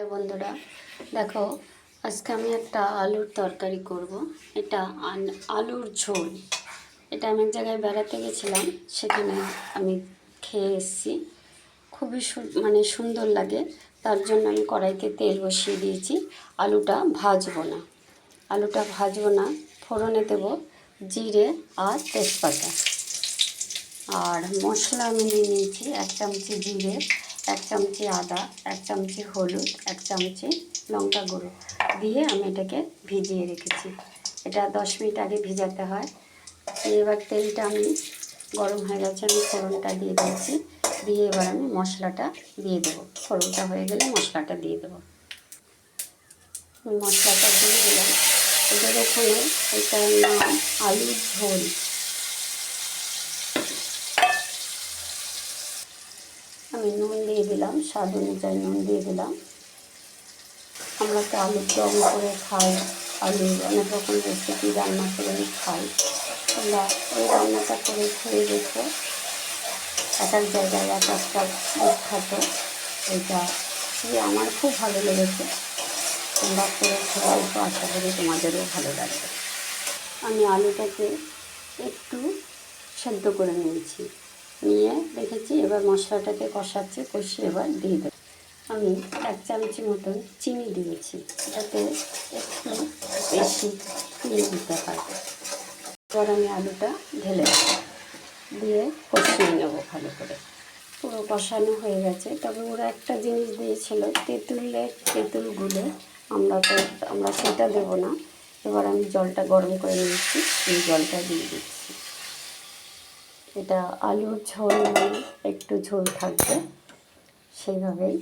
Hello বন্ধুরা, দেখো আজকে আমি একটা আলুর তরকারি করব। এটা আলুর ঝোল। এটা আমি এক জায়গায় বেড়াতে গেছিলাম, সেখানে আমি খেয়ে এসেছি। খুবই সুন্দর লাগে। তার জন্য আমি কড়াইতে তেল বসিয়ে দিয়েছি। আলুটা ভাজবো না, ফোড়নে দেবো জিরে আর তেজপাতা। আর মশলা আমি নিয়ে নিয়েছি 1 চামচি জিরে, 1 চামচি আদা, 1 চামচি হলুদ, 1 চামচি লঙ্কা গুঁড়ো দিয়ে আমি এটাকে ভিজিয়ে রেখেছি। এটা 10 মিনিট আগে ভিজাতে হয়। এবার তেলটা আমি গরম হয়ে গেছে, আমি ফোড়নটা দিয়ে দিয়েছি। দিয়ে এবার আমি মশলাটা দিয়ে দেবো। ফোড়নটা হয়ে গেলে মশলাটা দিয়ে দেবো। মশলাটা দিয়ে দিলাম। এবার ওখানে এটার নাম আলুর ঝোল। আমি নুন দিয়ে দিলাম, স্বাদ অনুযায়ী নুন দিয়ে দিলাম। আমরা তো আলুর দম করে খাই, আলুর অনেক রকম রেসিপি রান্না করে খাই। তোমরা ওই রান্নাটা করে খেয়ে দেখো। এক এক জায়গায় এক একটা বিখ্যাত। এটা আমার খুব ভালো লেগেছে। তোমরা করে খেয়ে দেখো, আশা করি তোমাদেরও ভালো লাগবে। আমি আলুটাকে একটু সেদ্ধ করে নিয়েছি, নিয়ে রেখেছি। এবার মশলাটাকে কষিয়ে এবার দিয়ে দেবো। আমি 1 চামচি মতন চিনি দিয়েছি, যাতে একটু বেশি চিনি দিতে হয়। এবার আমি আলুটা ঢেলে দিয়ে কষিয়ে নেবো ভালো করে। পুরো কষানো হয়ে গেছে। তবে ওরা একটা জিনিস দিয়েছিল, তেঁতুল গুলে। আমরা সেটা দেবো না। এবার আমি জলটা গরম করে নিয়েছি, এই জলটা দিয়ে দিচ্ছি। এটা আলুর ঝোল, মানে একটু ঝোল থাকবে, সেইভাবেই।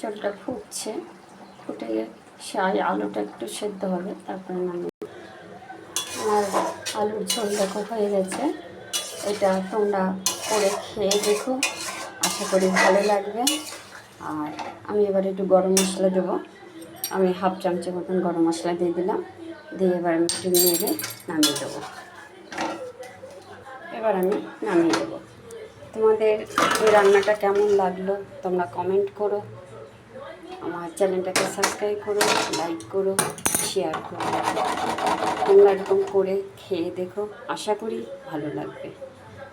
জলটা ফুটছে, ফুটে আলুটা একটু সেদ্ধ হবে, তারপরে নামিয়ে। আর আলুর ঝোল দেখো হয়ে গেছে। এটা তোমরা করে খেয়ে দেখো, আশা করি ভালো লাগবে। আর আমি এবার একটু গরম মশলা দেবো। আমি 1/2 চামচি মতন গরম মশলা দিয়ে দিলাম। দিয়ে এবার আমি একটু নেড়ে নামিয়ে দেবো। এবার আমি নামিয়ে দেবো। তোমাদের এই রান্নাটা কেমন লাগলো তোমরা কমেন্ট করো। আমার চ্যানেলটাকে সাবস্ক্রাইব করো, লাইক করো, শেয়ার করো। তোমরা এরকম করে খেয়ে দেখো, আশা করি ভালো লাগবে।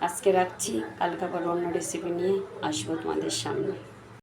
আজকে রাখছি, কালকে আবার অন্য রেসিপি নিয়ে আসবো তোমাদের সামনে।